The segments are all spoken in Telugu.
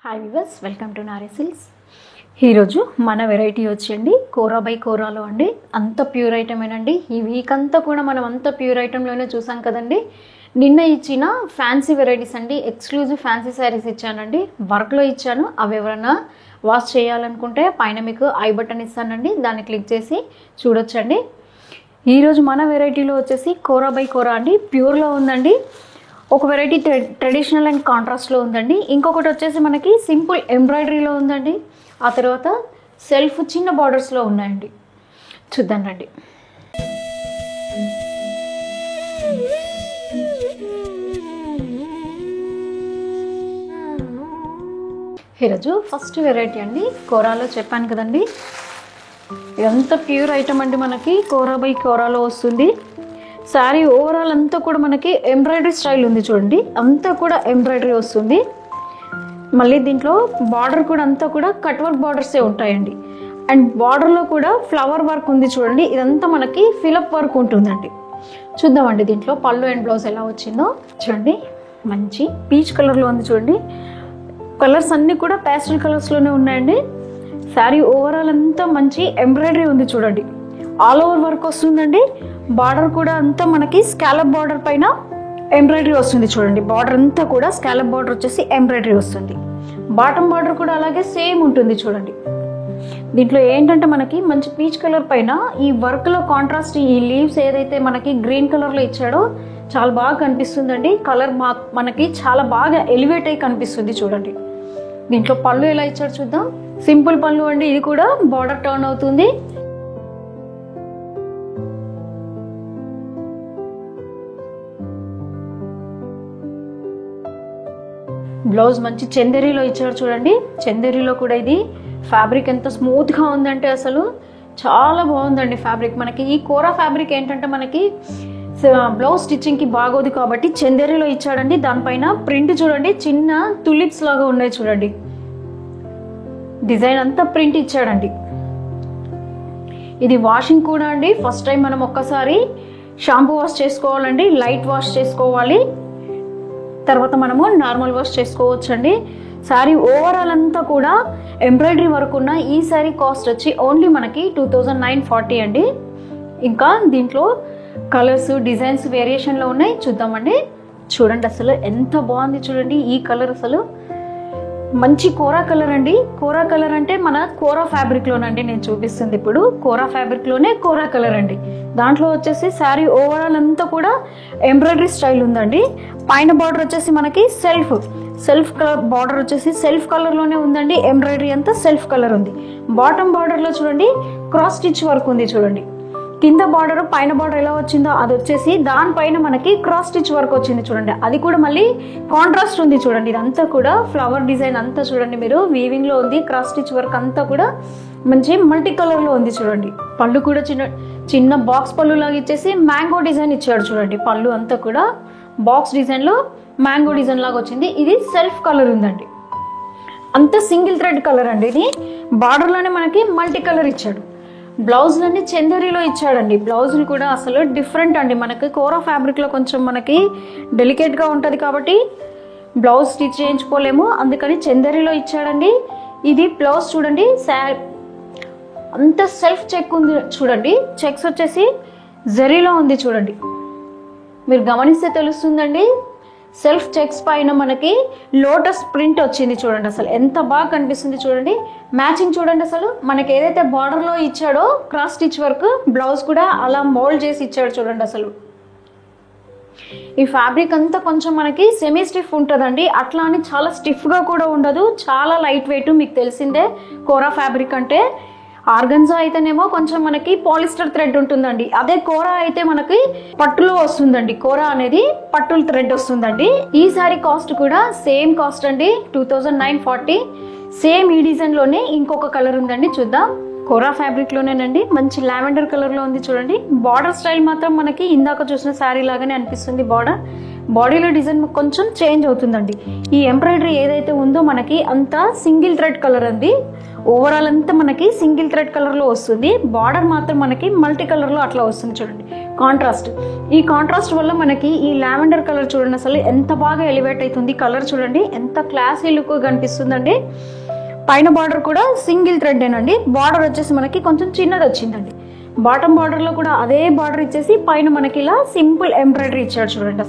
Hi viewers, welcome to Nari silks. ఈరోజు మన వెరైటీ వచ్చండి కోరా బై కోరాలో అండి. అంత ప్యూర్ ఐటమేనండి. ఈ వీక్ అంతా కూడా మనం అంత ప్యూర్ ఐటెంలోనే చూసాం కదండి. నిన్న ఇచ్చిన ఫ్యాన్సీ వెరైటీస్ అండి, ఎక్స్క్లూజివ్ ఫ్యాన్సీ శారీస్ ఇచ్చానండి, వర్క్లో ఇచ్చాను. అవి ఎవరైనా వాష్ చేయాలనుకుంటే పైన మీకు ఐ బటన్ ఇస్తానండి, దాన్ని క్లిక్ చేసి చూడొచ్చండి. ఈరోజు మన వెరైటీలో వచ్చేసి కోరా బై కోరా అండి, ప్యూర్లో ఉందండి. ఒక వెరైటీ ట్రెడిషనల్ అండ్ కాంట్రాస్ట్లో ఉందండి. ఇంకొకటి వచ్చేసి మనకి సింపుల్ ఎంబ్రాయిడరీలో ఉందండి. ఆ తర్వాత సెల్ఫ్ చిన్న బార్డర్స్లో ఉన్నాయండి. చూద్దాం రండి. ఈరోజు ఫస్ట్ వెరైటీ అండి కోరాలో చెప్పాను కదండి. ఎంత ప్యూర్ ఐటమ్ అండి, మనకి కోరా బై కోరాలో వస్తుంది. శారీ ఓవరాల్ అంతా కూడా మనకి ఎంబ్రాయిడరీ స్టైల్ ఉంది చూడండి, అంతా కూడా ఎంబ్రాయిడరీ వస్తుంది. మళ్ళీ దీంట్లో బార్డర్ కూడా అంతా కూడా కట్ వర్క్ బార్డర్సే ఉంటాయండి. అండ్ బార్డర్లో కూడా ఫ్లవర్ వర్క్ ఉంది చూడండి, ఇదంతా మనకి ఫిలప్ వర్క్ ఉంటుందండి. చూద్దామండి దీంట్లో పళ్ళు అండ్ బ్లౌజ్ ఎలా వచ్చిందో. చూడండి, మంచి పీచ్ కలర్లో ఉంది చూడండి. కలర్స్ అన్నీ కూడా ప్యాస్టల్ కలర్స్లోనే ఉన్నాయండి. శారీ ఓవరాల్ అంతా మంచి ఎంబ్రాయిడరీ ఉంది చూడండి, ఆల్ ఓవర్ వర్క్ వస్తుందండి. బార్డర్ కూడా అంతా మనకి స్కాలప్ బార్డర్ పైన ఎంబ్రాయిడరీ వస్తుంది చూడండి. బార్డర్ అంతా కూడా స్కాలప్ బార్డర్ వచ్చేసి ఎంబ్రాయిడరీ వస్తుంది. బాటమ్ బార్డర్ కూడా అలాగే సేమ్ ఉంటుంది చూడండి. దీంట్లో ఏంటంటే మనకి మంచి పీచ్ కలర్ పైన ఈ వర్క్లో కాంట్రాస్ట్, ఈ లీవ్స్ ఏదైతే మనకి గ్రీన్ కలర్లో ఇచ్చాడో చాలా బాగా కనిపిస్తుందండి. కలర్ మనకి చాలా బాగా ఎలివేట్ అయ్యి కనిపిస్తుంది చూడండి. దీంట్లో పళ్ళు ఎలా ఇచ్చాడు చూద్దాం. సింపుల్ పళ్ళు అండి, ఇది కూడా బార్డర్ టర్న్ అవుతుంది. బ్లౌజ్ మంచి చందేరీలో ఇచ్చారు చూడండి. చందేరీలో కూడా ఇది ఫ్యాబ్రిక్ ఎంత స్మూత్గా ఉందంటే అసలు చాలా బాగుందండి ఫ్యాబ్రిక్. మనకి ఈ కోరా ఫ్యాబ్రిక్ ఏంటంటే మనకి బ్లౌజ్ స్టిచ్చింగ్కి బాగోదు కాబట్టి చందేరీలో ఇచ్చాడండి. దానిపైన ప్రింట్ చూడండి, చిన్న తులిప్స్ లాగా ఉన్నాయి చూడండి. డిజైన్ అంతా ప్రింట్ ఇచ్చాడండి. ఇది వాషింగ్ కూడా అండి, ఫస్ట్ టైం మనం ఒక్కసారి షాంపూ వాష్ చేసుకోవాలండి, లైట్ వాష్ చేసుకోవాలి, తర్వాత మనము నార్మల్ వాష్ చేసుకోవచ్చండి. శారీ ఓవరాల్ అంతా కూడా ఎంబ్రాయిడరీ వర్క్ ఉన్న ఈ శారీ కాస్ట్ వచ్చి ఓన్లీ మనకి 2940 అండి. ఇంకా దీంట్లో కలర్స్ డిజైన్స్ వేరియేషన్లో ఉన్నాయి, చూద్దామండి. చూడండి అసలు ఎంత బాగుంది చూడండి. ఈ కలర్ అసలు మంచి కోరా కలర్ అండి. కోరా కలర్ అంటే మన కోరా ఫ్యాబ్రిక్లోనండి నేను చూపిస్తుంది ఇప్పుడు. కోరా ఫ్యాబ్రిక్లోనే కోరా కలర్ అండి. దాంట్లో వచ్చేసి శారీ ఓవరాల్ అంతా కూడా ఎంబ్రాయిడరీ స్టైల్ ఉందండి. పైన బార్డర్ వచ్చేసి మనకి సెల్ఫ్ కలర్ బార్డర్ వచ్చేసి సెల్ఫ్ కలర్లోనే ఉందండి. ఎంబ్రాయిడరీ అంతా సెల్ఫ్ కలర్ ఉంది. బాటమ్ బార్డర్లో చూడండి క్రాస్ స్టిచ్ వర్క్ ఉంది చూడండి. కింద బార్డర్ పైన బార్డర్ ఎలా వచ్చిందో అది వచ్చేసి దానిపైన మనకి క్రాస్ స్టిచ్ వర్క్ వచ్చింది చూడండి. అది కూడా మళ్ళీ కాంట్రాస్ట్ ఉంది చూడండి. ఇదంతా కూడా ఫ్లవర్ డిజైన్ అంతా చూడండి మీరు, వీవింగ్లో ఉంది. క్రాస్ స్టిచ్ వర్క్ అంతా కూడా మంచి మల్టీ కలర్లో ఉంది చూడండి. పళ్ళు కూడా చిన్న బాక్స్ పళ్ళు లాగా ఇచ్చేసి మ్యాంగో డిజైన్ ఇచ్చాడు చూడండి. పళ్ళు అంతా కూడా బాక్స్ డిజైన్లో మ్యాంగో డిజైన్ లాగా వచ్చింది. ఇది సెల్ఫ్ కలర్ ఉందండి, అంత సింగిల్ థ్రెడ్ కలర్ అండి. ఇది బార్డర్లోనే మనకి మల్టీ కలర్ ఇచ్చాడు. బ్లౌజులన్నీ చందేరీలో ఇచ్చాడండి. బ్లౌజులు కూడా అసలు డిఫరెంట్ అండి. మనకి కోరా ఫ్యాబ్రిక్లో కొంచెం మనకి డెలికేట్గా ఉంటుంది కాబట్టి బ్లౌజ్ స్టిచ్ చేయించుకోలేము, అందుకని చందేరీలో ఇచ్చాడండి. ఇది బ్లౌజ్ చూడండి, అంత సెల్ఫ్ చెక్ ఉంది చూడండి. చెక్స్ వచ్చేసి జరీలో ఉంది చూడండి, మీరు గమనిస్తే తెలుస్తుందండి. సెల్ఫ్ చెక్స్ పైన మనకి లోటస్ ప్రింట్ వచ్చింది చూడండి. అసలు ఎంత బాగా కనిపిస్తుంది చూడండి. మ్యాచింగ్ చూడండి, అసలు మనకి ఏదైతే బార్డర్లో ఇచ్చాడో క్రాస్ స్టిచ్ వర్క్, బ్లౌజ్ కూడా అలా మోల్డ్ చేసి ఇచ్చాడు చూడండి. అసలు ఈ ఫ్యాబ్రిక్ అంతా కొంచెం మనకి సెమీ స్టిఫ్ ఉంటుందండి, అట్లా అని చాలా స్టిఫ్గా కూడా ఉండదు. చాలా లైట్ వెయిట్, మీకు తెలిసిందే కోరా ఫ్యాబ్రిక్ అంటే. ఆర్గన్జా అయితేనేమో కొంచెం మనకి పాలిస్టర్ థ్రెడ్ ఉంటుందండి, అదే కోరా అయితే మనకి పట్టులో వస్తుందండి. కోరా అనేది పట్టుల థ్రెడ్ వస్తుందండి. ఈ సారీ కాస్ట్ కూడా సేమ్ కాస్ట్ అండి, 2940. సేమ్ ఈ డిజైన్లోనే ఇంకొక కలర్ ఉందండి, చూద్దాం. కోరా ఫ్యాబ్రిక్లోనేనండి, మంచి లావెండర్ కలర్లో ఉంది చూడండి. బార్డర్ స్టైల్ మాత్రం మనకి ఇందాక చూసిన శారీ లాగానే అనిపిస్తుంది. బాడీలో డిజైన్ కొంచెం చేంజ్ అవుతుందండి. ఈ ఎంబ్రాయిడరీ ఏదైతే ఉందో మనకి అంతా సింగిల్ థ్రెడ్ కలర్ అండి. ఓవరాల్ అంతా మనకి సింగిల్ థ్రెడ్ కలర్లో వస్తుంది, బార్డర్ మాత్రం మనకి మల్టీ కలర్లో అట్లా వస్తుంది చూడండి కాంట్రాస్ట్. ఈ కాంట్రాస్ట్ వల్ల మనకి ఈ లావెండర్ కలర్ చూడండి అసలు ఎంత బాగా ఎలివేట్ అవుతుంది, కలర్ చూడండి ఎంత క్లాసీ లుక్ కనిపిస్తుందండి. పైన బార్డర్ కూడా సింగిల్ థ్రెడ్ ఏనండి, బార్డర్ వచ్చేసి మనకి కొంచెం చిన్నది వచ్చిందండి. బాటమ్ బార్డర్లో కూడా అదే బార్డర్ ఇచ్చేసి పైన మనకి ఇలా సింపుల్ ఎంబ్రాయిడరీ ఇచ్చాడు చూడండి.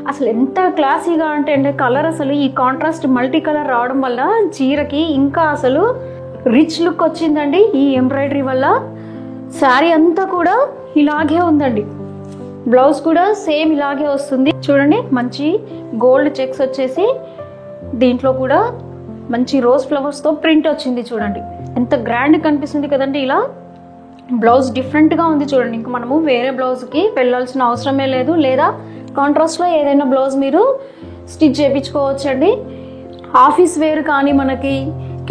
అసలు ఎంత క్లాసీగా అంటే కలర్ అసలు ఈ కాంట్రాస్ట్ మల్టీ కలర్ రావడం వల్ల చీరకి ఇంకా అసలు రిచ్ లుక్ వచ్చిందండి ఈ ఎంబ్రాయిడరీ వల్ల. శారీ అంతా కూడా ఇలాగే ఉందండి, బ్లౌజ్ కూడా సేమ్ ఇలాగే వస్తుంది చూడండి. మంచి గోల్డ్ చెక్స్ వచ్చేసి దీంట్లో కూడా మంచి రోజ్ ఫ్లవర్స్తో ప్రింట్ వచ్చింది చూడండి, ఎంత గ్రాండ్ కనిపిస్తుంది కదండి. ఇలా బ్లౌజ్ డిఫరెంట్గా ఉంది చూడండి. ఇంకా మనము వేరే బ్లౌజ్కి వెళ్ళాల్సిన అవసరమే లేదు, లేదా కాంట్రాస్ట్లో ఏదైనా బ్లౌజ్ మీరు స్టిచ్ చేయించుకోవచ్చండి. ఆఫీస్ వేర్ కానీ మనకి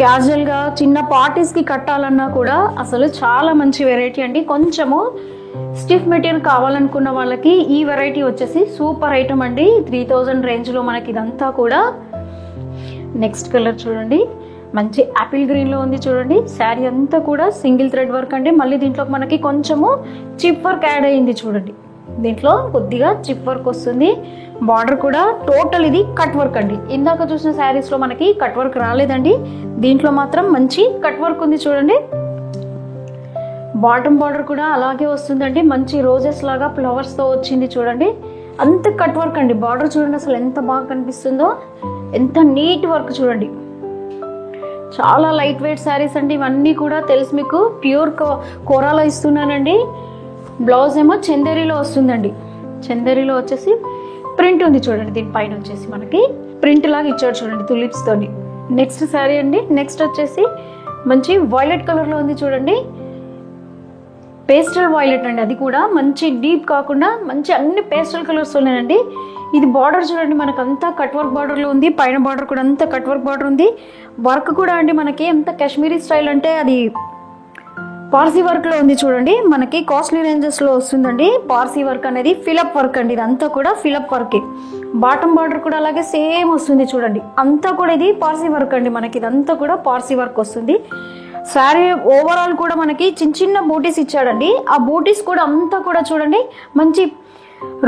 క్యాజువల్గా చిన్న పార్టీస్కి కట్టాలన్నా కూడా అసలు చాలా మంచి వెరైటీ అండి. కొంచెము స్టిఫ్ మెటీరియల్ కావాలనుకున్న వాళ్ళకి ఈ వెరైటీ వచ్చేసి సూపర్ ఐటమ్ అండి. 3000 రేంజ్లో మనకి ఇదంతా కూడా. నెక్స్ట్ కలర్ చూడండి, మంచి యాపిల్ గ్రీన్లో ఉంది చూడండి. శారీ అంతా కూడా సింగిల్ థ్రెడ్ వర్క్ అండి. మళ్ళీ దీంట్లో మనకి కొంచెము చిప్ వర్క్ యాడ్ అయ్యింది చూడండి, దీంట్లో కొద్దిగా చిప్ వర్క్ వస్తుంది. బార్డర్ కూడా టోటల్ ఇది కట్ వర్క్ అండి. ఇందాక చూసిన శారీస్లో మనకి కట్ వర్క్ రాలేదండి, దీంట్లో మాత్రం మంచి కట్ వర్క్ ఉంది చూడండి. బాటమ్ బార్డర్ కూడా అలాగే వస్తుందండి, మంచి రోజెస్ లాగా ఫ్లవర్స్తో వచ్చింది చూడండి. అంత కట్ వర్క్ అండి. బార్డర్ చూడండి అసలు ఎంత బాగా కనిపిస్తుందో, ఎంత నీట్ వర్క్ చూడండి. చాలా లైట్ వెయిట్ శారీస్ అండి ఇవన్నీ కూడా. తెలుసు మీకు ప్యూర్ కోరాలో ఇస్తున్నానండి. బ్లౌజ్ ఏమో చందేరీలో వస్తుందండి. చందేరీలో వచ్చేసి ప్రింట్ ఉంది చూడండి, దీనిపైన వచ్చేసి మనకి ప్రింట్ లాగా ఇచ్చాడు చూడండి తులిప్స్తోని. నెక్స్ట్ శారీ అండి, నెక్స్ట్ వచ్చేసి మంచి వైలెట్ కలర్లో ఉంది చూడండి, పేస్టల్ వైలెట్ అండి. అది కూడా మంచి డీప్ కాకుండా మంచి అన్ని పేస్టల్ కలర్స్ ఉన్నాయండి. ఇది బార్డర్ చూడండి మనకు అంతా కట్ వర్క్ బార్డర్లో ఉంది, పైన బార్డర్ కూడా అంతా కట్ వర్క్ బార్డర్ ఉంది. వర్క్ కూడా అండి మనకి ఎంత కాశ్మీరీ స్టైల్ అంటే అది పార్సీ వర్క్లో ఉంది చూడండి. మనకి కాస్ట్లీ రేంజెస్లో వస్తుందండి పార్సీ వర్క్ అనేది. ఫిలప్ వర్క్ అండి, ఇదంతా కూడా ఫిలప్ వర్కే. బాటమ్ బార్డర్ కూడా అలాగే సేమ్ వస్తుంది చూడండి, అంతా కూడా ఇది పార్సీ వర్క్ అండి. మనకి ఇదంతా కూడా పార్సీ వర్క్ వస్తుంది. శారీ ఓవరాల్ కూడా మనకి చిన్న చిన్న బూటీస్ ఇచ్చాడండి. ఆ బూటీస్ కూడా అంతా కూడా చూడండి మంచి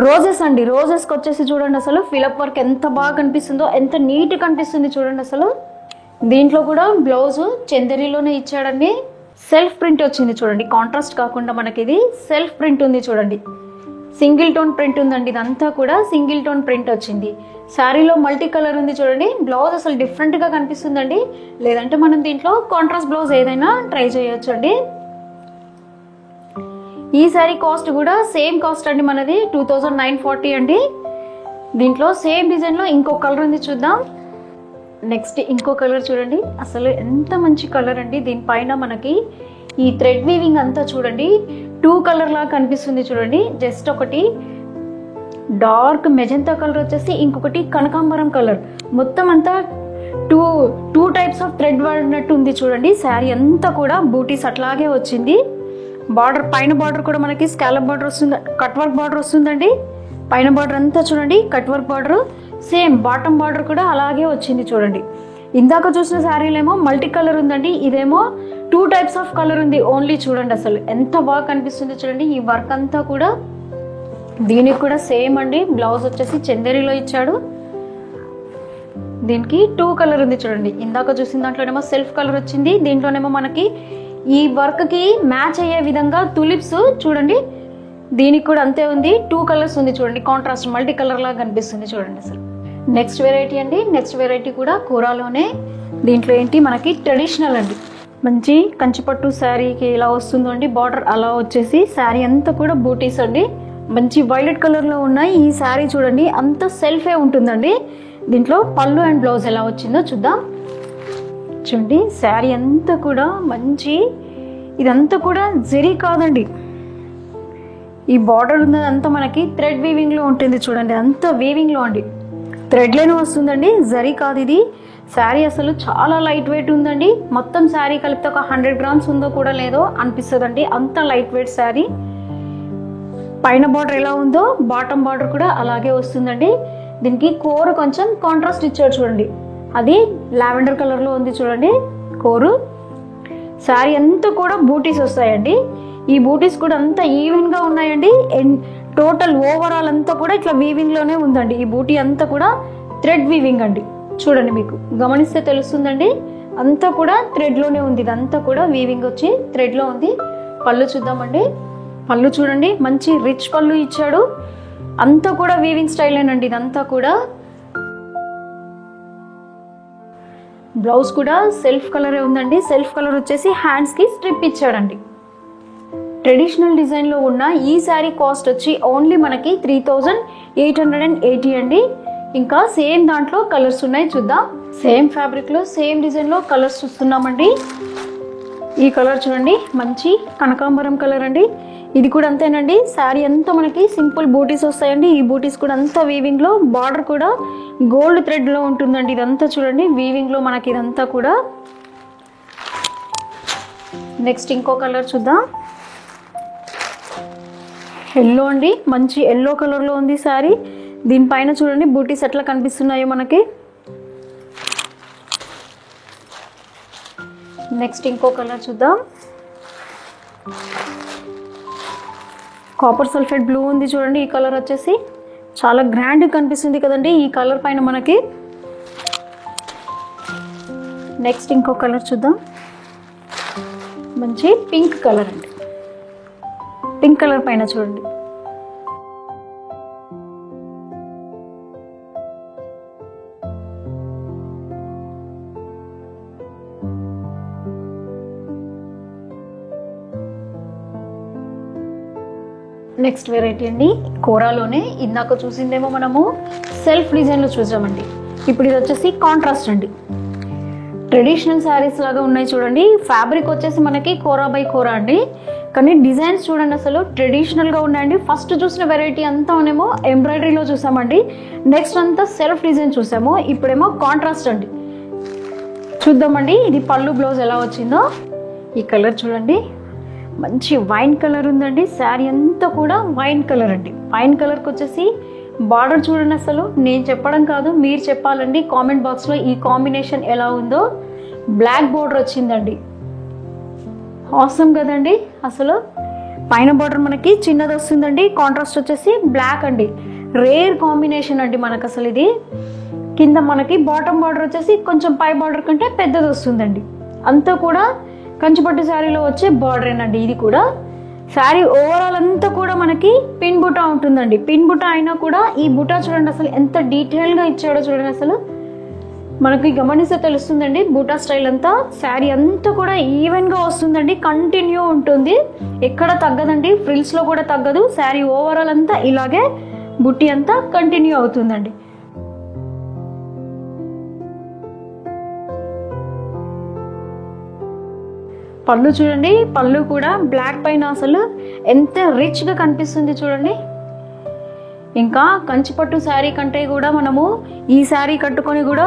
రోజెస్ అండి. రోజెస్కి వచ్చేసి చూడండి అసలు ఫిలప్ వర్క్ ఎంత బాగా కనిపిస్తుందో, ఎంత నీట్ కనిపిస్తుంది చూడండి అసలు. దీంట్లో కూడా బ్లౌజ్ చందేరీలోనే ఇచ్చాడండి. సెల్ఫ్ ప్రింట్ వచ్చింది చూడండి, కాంట్రాస్ట్ కాకుండా మనకి ఇది సెల్ఫ్ ప్రింట్ ఉంది చూడండి. సింగిల్ టోన్ ప్రింట్ ఉందండి, ఇదంతా కూడా సింగిల్ టోన్ ప్రింట్ వచ్చింది. శారీలో మల్టీ కలర్ ఉంది చూడండి. బ్లౌజ్ అసలు డిఫరెంట్గా కనిపిస్తుందండి. లేదంటే మనం దీంట్లో కాంట్రాస్ట్ బ్లౌజ్ ఏదైనా ట్రై చేయొచ్చు అండి. ఈ శారీ కాస్ట్ కూడా సేమ్ కాస్ట్ అండి మనది 2940 అండి. దీంట్లో సేమ్ డిజైన్లో ఇంకో కలర్ ఉంది చూద్దాం. నెక్స్ట్ ఇంకో కలర్ చూడండి అసలు ఎంత మంచి కలర్ అండి. దీనిపైన మనకి ఈ థ్రెడ్ వీవింగ్ అంతా చూడండి 2 కలర్ లాగా కనిపిస్తుంది చూడండి. జస్ట్ ఒకటి డార్క్ మెజెంతా కలర్ వచ్చేసి ఇంకొకటి కనకాంబరం కలర్, మొత్తం అంతా టూ టైప్స్ ఆఫ్ థ్రెడ్ వాడినట్టు ఉంది చూడండి. శారీ అంతా కూడా బూటీస్ అట్లాగే వచ్చింది. బార్డర్ పైన బార్డర్ కూడా మనకి స్కాలప్ బార్డర్ వస్తుంది, కట్ వర్క్ బార్డర్ వస్తుందండి. పైన బార్డర్ అంతా చూడండి cut work border. Same bottom border కూడా అలాగే వచ్చింది చూడండి. ఇందాక చూసిన శారీలేమో మల్టీ కలర్ ఉందండి, ఇదేమో 2 టైప్స్ ఆఫ్ కలర్ ఉంది ఓన్లీ. చూడండి అసలు ఎంత బాగా కనిపిస్తుంది చూడండి. ఈ వర్క్ అంతా కూడా దీనికి కూడా సేమ్ అండి. బ్లౌజ్ వచ్చేసి చందేరీలో ఇచ్చాడు. దీనికి 2 కలర్ ఉంది చూడండి. ఇందాక చూసిన దాంట్లోనేమో సెల్ఫ్ కలర్ వచ్చింది, దీంట్లోనేమో మనకి ఈ వర్క్కి మ్యాచ్ అయ్యే విధంగా తులిప్స్ చూడండి. దీనికి కూడా అంతే ఉంది, 2 కలర్స్ ఉంది చూడండి, కాంట్రాస్ట్ మల్టీ కలర్ లాగా కనిపిస్తుంది చూడండి అసలు. నెక్స్ట్ వెరైటీ అండి, నెక్స్ట్ వెరైటీ కూడా కూరాలోనే. దీంట్లో ఏంటి మనకి ట్రెడిషనల్ అండి, మంచి కంచిపట్టు శారీకి ఇలా వస్తుందండి. బార్డర్ అలా వచ్చేసి శారీ అంతా కూడా బూటీస్ అండి. మంచి వైలెట్ కలర్లో ఉన్నాయి. ఈ శారీ చూడండి అంత సెల్ఫే ఉంటుందండి. దీంట్లో పళ్ళు అండ్ బ్లౌజ్ ఎలా వచ్చిందో చూద్దాం. చూడండి శారీ అంతా కూడా మంచి, ఇదంతా కూడా జరీ కాదండి, ఈ బార్డర్ ఉన్నదంతా మనకి థ్రెడ్ వీవింగ్లో ఉంటుంది చూడండి. అంత వీవింగ్లో అండి, థ్రెడ్లోనే వస్తుందండి, జరీ కాదు ఇది. శారీ అసలు చాలా లైట్ వెయిట్ ఉందండి. మొత్తం శారీ కలిపితే ఒక 100 గ్రామ్స్ ఉందో కూడా లేదో అనిపిస్తుందండి, అంత లైట్ వెయిట్ శారీ. పైన బార్డర్ ఎలా ఉందో బాటమ్ బార్డర్ కూడా అలాగే వస్తుందండి. దీనికి కోరు కొంచెం కాంట్రాస్ట్ ఇచ్చాడు చూడండి, అది లావెండర్ కలర్లో ఉంది చూడండి కోరు. శారీ అంతా కూడా బూటీస్ వస్తాయండి. ఈ బూటీస్ కూడా అంతా ఈవెన్గా ఉన్నాయండి. టోటల్ ఓవరాల్ అంతా కూడా ఇట్లా వీవింగ్లోనే ఉందండి. ఈ బూటీ అంతా కూడా థ్రెడ్ వీవింగ్ అండి. చూడండి, మీకు గమనిస్తే తెలుస్తుందండి, అంతా కూడా థ్రెడ్లోనే ఉంది. ఇదంతా కూడా వీవింగ్ వచ్చి థ్రెడ్లో ఉంది. పళ్ళు చూద్దామండి. పళ్ళు చూడండి, మంచి రిచ్ పళ్ళు ఇచ్చాడు. అంతా కూడా వీవింగ్ స్టైలేనండి ఇదంతా కూడా. బ్లౌజ్ కూడా సెల్ఫ్ కలరే ఉందండి. సెల్ఫ్ కలర్ వచ్చేసి హ్యాండ్స్కి స్ట్రిప్ ఇచ్చాడండి. ట్రెడిషనల్ డిజైన్లో ఉన్న ఈ శారీ కాస్ట్ వచ్చి ఓన్లీ మనకి 3880 అండి. ఇంకా సేమ్ దాంట్లో కలర్స్ ఉన్నాయి, చూద్దాం. సేమ్ ఫ్యాబ్రిక్లో సేమ్ డిజైన్లో కలర్స్ చూస్తున్నామండి. ఈ కలర్ చూడండి, మంచి కనకాంబరం కలర్ అండి. ఇది కూడా అంతేనండి. శారీ అంతా మనకి సింపుల్ బూటీస్ వస్తాయండి. ఈ బూటీస్ కూడా అంతా వీవింగ్లో, బార్డర్ కూడా గోల్డ్ థ్రెడ్లో ఉంటుందండి. ఇదంతా చూడండి వీవింగ్లో మనకి ఇదంతా కూడా. నెక్స్ట్ ఇంకో కలర్ చూద్దాం. ఎల్లో అండి, మంచి ఎల్లో కలర్లో ఉంది శారీ. దీనిపైన చూడండి బూటీస్ ఎట్లా కనిపిస్తున్నాయో మనకి. నెక్స్ట్ ఇంకో కలర్ చూద్దాం. కాపర్ సల్ఫేట్ బ్లూ ఉంది చూడండి. ఈ కలర్ వచ్చేసి చాలా గ్రాండ్ కనిపిస్తుంది కదండి ఈ కలర్ పైన మనకి. నెక్స్ట్ ఇంకో కలర్ చూద్దాం. మంచి పింక్ కలర్ అండి. పింక్ కలర్ పైన చూడండి. నెక్స్ట్ వెరైటీ అండి, కోరాలోనే. ఇందాక చూసిందేమో మనము సెల్ఫ్ డిజైన్లో చూసామండి. ఇప్పుడు ఇది వచ్చేసి కాంట్రాస్ట్ అండి. ట్రెడిషనల్ శారీస్ లాగా ఉన్నాయి చూడండి. ఫ్యాబ్రిక్ వచ్చేసి మనకి కోరా బై కోరా అండి. కానీ డిజైన్స్ చూడండి, అసలు ట్రెడిషనల్గా ఉన్నాయండి. ఫస్ట్ చూసిన వెరైటీ అంతానేమో ఎంబ్రాయిడరీలో చూసామండి. నెక్స్ట్ అంతా సెల్ఫ్ డిజైన్ చూసాము. ఇప్పుడేమో కాంట్రాస్ట్ అండి. చూద్దామండి ఇది పళ్ళు బ్లౌజ్ ఎలా వచ్చిందో. ఈ కలర్ చూడండి, మంచి వైన్ కలర్ ఉందండి. శారీ అంతా కూడా వైన్ కలర్ అండి. వైన్ కలర్కి వచ్చేసి బార్డర్ చూడండి, అసలు నేను చెప్పడం కాదు, మీరు చెప్పాలండి కామెంట్ బాక్స్లో ఈ కాంబినేషన్ ఎలా ఉందో. బ్లాక్ బార్డర్ వచ్చిందండి. ఆసమ్ కదండి అసలు. పైన బార్డర్ మనకి చిన్నది వస్తుందండి. కాంట్రాస్ట్ వచ్చేసి బ్లాక్ అండి. రేర్ కాంబినేషన్ అండి మనకు అసలు ఇది. కింద మనకి బాటమ్ బార్డర్ వచ్చేసి కొంచెం పై బార్డర్ కంటే పెద్దది వస్తుందండి. అంతా కూడా కంచిపట్టు శారీలో వచ్చే బార్డరేనండి ఇది కూడా. శారీ ఓవరాల్ అంతా కూడా మనకి పిన్ బుటా ఉంటుందండి. పిన్ బుటా అయినా కూడా ఈ బుటా చూడండి అసలు ఎంత డీటెయిల్గా ఇచ్చాడో చూడండి. అసలు మనకి గమనిస్తే తెలుస్తుందండి. బుటా స్టైల్ అంతా శారీ అంతా కూడా ఈవెన్గా వస్తుందండి. కంటిన్యూ ఉంటుంది, ఎక్కడ తగ్గదండి. ఫ్రిల్స్లో కూడా తగ్గదు. శారీ ఓవరాల్ అంతా ఇలాగే బుట్టి అంతా కంటిన్యూ అవుతుందండి. పళ్ళు చూడండి, పళ్ళు కూడా బ్లాక్ పైన అసలు ఎంత రిచ్గా కనిపిస్తుంది చూడండి. ఇంకా కంచిపట్టు శారీ కంటే కూడా మనము ఈ శారీ కట్టుకొని కూడా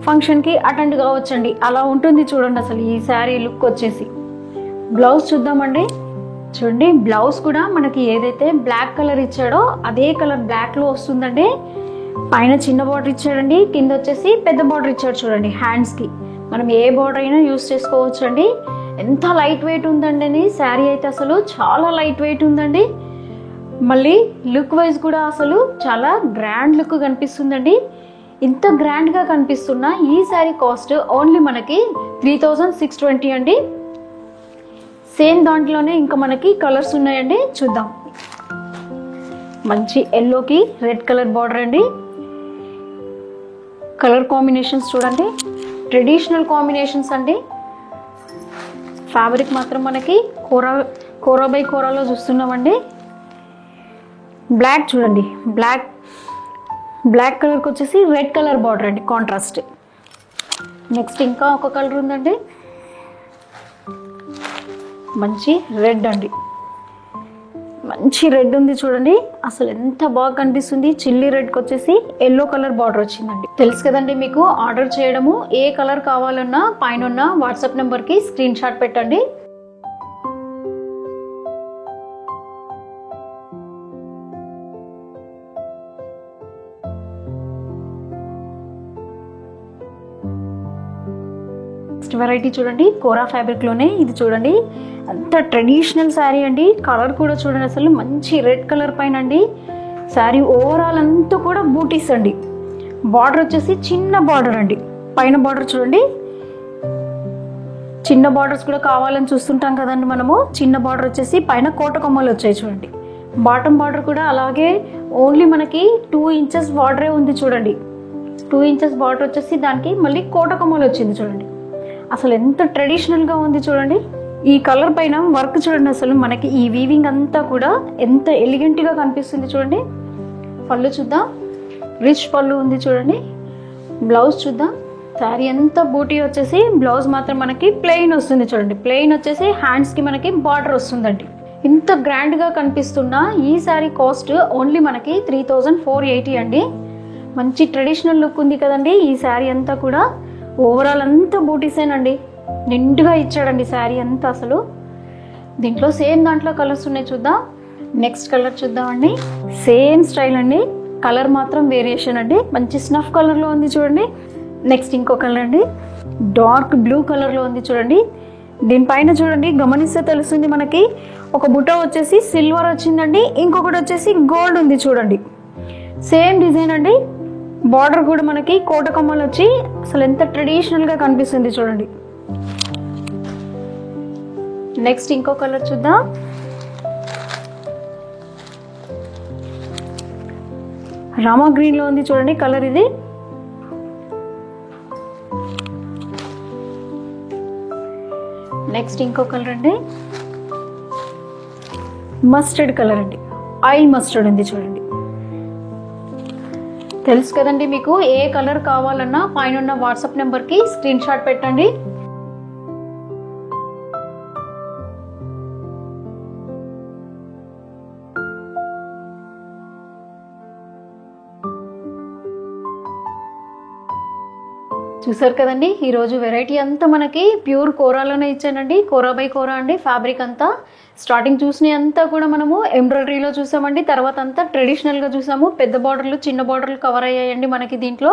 ఫంక్షన్కి అటెండ్ కావచ్చండి. అలా ఉంటుంది చూడండి అసలు ఈ శారీ లుక్ వచ్చేసి. బ్లౌజ్ చూద్దామండి. చూడండి, బ్లౌజ్ కూడా మనకి ఏదైతే బ్లాక్ కలర్ ఇచ్చాడో అదే కలర్ బ్లాక్లో వస్తుందండి. పైన చిన్న బార్డర్ ఇచ్చాడండి, కింద వచ్చేసి పెద్ద బార్డర్ ఇచ్చాడు చూడండి. హ్యాండ్స్కి మనం ఏ బార్డర్ అయినా యూస్ చేసుకోవచ్చు అండి. ఎంత లైట్ వెయిట్ ఉందండి శారీ అయితే, అసలు చాలా లైట్ వెయిట్ ఉందండి. మళ్ళీ లుక్ వైజ్ కూడా అసలు చాలా గ్రాండ్ లుక్ కనిపిస్తుందండి. ఇంత గ్రాండ్గా కనిపిస్తున్న ఈ శారీ కాస్ట్ ఓన్లీ మనకి 3620 అండి. సేమ్ దాంట్లోనే ఇంకా మనకి కలర్స్ ఉన్నాయండి, చూద్దాం. మంచి ఎల్లోకి రెడ్ కలర్ బార్డర్ అండి. కలర్ కాంబినేషన్స్ చూడండి, ట్రెడిషనల్ కాంబినేషన్స్ అండి. ఫ్యాబ్రిక్ మాత్రం మనకి కోరా బై కోరాలో చూస్తున్నామండి. బ్లాక్ చూడండి, బ్లాక్ కలర్కి వచ్చేసి రెడ్ కలర్ బార్డర్ అండి, కాంట్రాస్ట్. నెక్స్ట్ ఇంకా ఒక కలర్ ఉందండి, మంచి రెడ్ అండి. మంచి రెడ్ ఉంది చూడండి, అసలు ఎంత బాగా కనిపిస్తుంది. చిల్లీ రెడ్కి వచ్చేసి ఎల్లో కలర్ బార్డర్ వచ్చిందండి. తెలుసు కదండి మీకు ఆర్డర్ చేయడము. ఏ కలర్ కావాలన్నా పైన వాట్సాప్ నెంబర్కి స్క్రీన్ షాట్ పెట్టండి. నెక్స్ట్ వెరైటీ చూడండి, కోరా ఫ్యాబ్రిక్లోనే ఇది చూడండి, అంత ట్రెడిషనల్ శారీ అండి. కలర్ కూడా చూడండి, అసలు మంచి రెడ్ కలర్ పైన అండి. శారీ ఓవరాల్ అంతా కూడా బూటీస్ అండి. బార్డర్ వచ్చేసి చిన్న బార్డర్ అండి. పైన బార్డర్ చూడండి, చిన్న బార్డర్స్ కూడా కావాలని చూస్తుంటాం కదండి మనము. చిన్న బార్డర్ వచ్చేసి పైన కోట కొమ్మలు వచ్చాయి చూడండి. బాటమ్ బార్డర్ కూడా అలాగే ఓన్లీ మనకి 2 ఇంచెస్ బార్డరే ఉంది చూడండి. 2 ఇంచెస్ బార్డర్ వచ్చేసి దానికి మళ్ళీ కోట కొమ్మలు వచ్చింది చూడండి. అసలు ఎంత ట్రెడిషనల్గా ఉంది చూడండి. ఈ కలర్ పైన వర్క్ చూడండి, అసలు మనకి ఈ వీవింగ్ అంతా కూడా ఎంత ఎలిగెంట్గా కనిపిస్తుంది చూడండి. పళ్ళు చూద్దాం, రిచ్ పళ్ళు ఉంది చూడండి. బ్లౌజ్ చూద్దాం, శారీ అంతా బూటీ వచ్చేసి బ్లౌజ్ మాత్రం మనకి ప్లెయిన్ వస్తుంది చూడండి. ప్లెయిన్ వచ్చేసి హ్యాండ్స్కి మనకి బార్డర్ వస్తుందండి. ఇంత గ్రాండ్గా కనిపిస్తున్న ఈ శారీ కాస్ట్ ఓన్లీ మనకి 3480 అండి. మంచి ట్రెడిషనల్ లుక్ ఉంది కదండి ఈ శారీ అంతా కూడా. ఓవరాల్ అంతా బూటీసేనండి, నిండుగా ఇచ్చాడండి శారీ అంతా. అసలు దీంట్లో సేమ్ దాంట్లో కలర్స్ ఉన్నాయి, చూద్దాం. నెక్స్ట్ కలర్ చూద్దామండి. సేమ్ స్టైల్ అండి, కలర్ మాత్రం వేరియేషన్ అండి. మంచి స్నఫ్ కలర్లో ఉంది చూడండి. నెక్స్ట్ ఇంకో కలర్ అండి, డార్క్ బ్లూ కలర్లో ఉంది చూడండి. దీనిపైన చూడండి, గమనిస్తే తెలుస్తుంది మనకి ఒక బుట్ట వచ్చేసి సిల్వర్ వచ్చిందండి, ఇంకొకటి వచ్చేసి గోల్డ్ ఉంది చూడండి. సేమ్ డిజైన్ అండి. బార్డర్ కూడా మనకి కోట కొమ్మలు వచ్చి అసలు ఎంత ట్రెడిషనల్గా కనిపిస్తుంది చూడండి. నెక్స్ట్ ఇంకో కలర్ చూద్దాం. రామా గ్రీన్లో ఉంది చూడండి కలర్ ఇది. నెక్స్ట్ ఇంకో కలర్ అండి, మస్టర్డ్ కలర్ అండి. ఆయిల్ మస్టర్డ్ ఉంది చూడండి. తెలుసు కదండి మీకు, ఏ కలర్ కావాలన్నా పైన ఉన్న వాట్సాప్ నెంబర్కి స్క్రీన్ షాట్ పెట్టండి. చూసారు కదండి, ఈరోజు వెరైటీ అంతా మనకి ప్యూర్ కోరాలోనే ఇచ్చానండి. కోరా బై కోరా అండి ఫ్యాబ్రిక్ అంతా. స్టార్టింగ్ చూసిన అంతా కూడా మనము ఎంబ్రాయిడరీలో చూసామండి. తర్వాత అంతా ట్రెడిషనల్గా చూసాము. పెద్ద బార్డర్లు చిన్న బార్డర్లు కవర్ అయ్యాయండి మనకి దీంట్లో.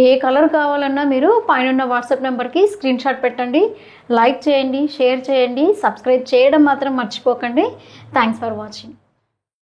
ఏ కలర్ కావాలన్నా మీరు పైన వాట్సాప్ నెంబర్కి స్క్రీన్ షాట్ పెట్టండి. లైక్ చేయండి, షేర్ చేయండి, సబ్స్క్రైబ్ చేయడం మాత్రం మర్చిపోకండి. Thanks for watching.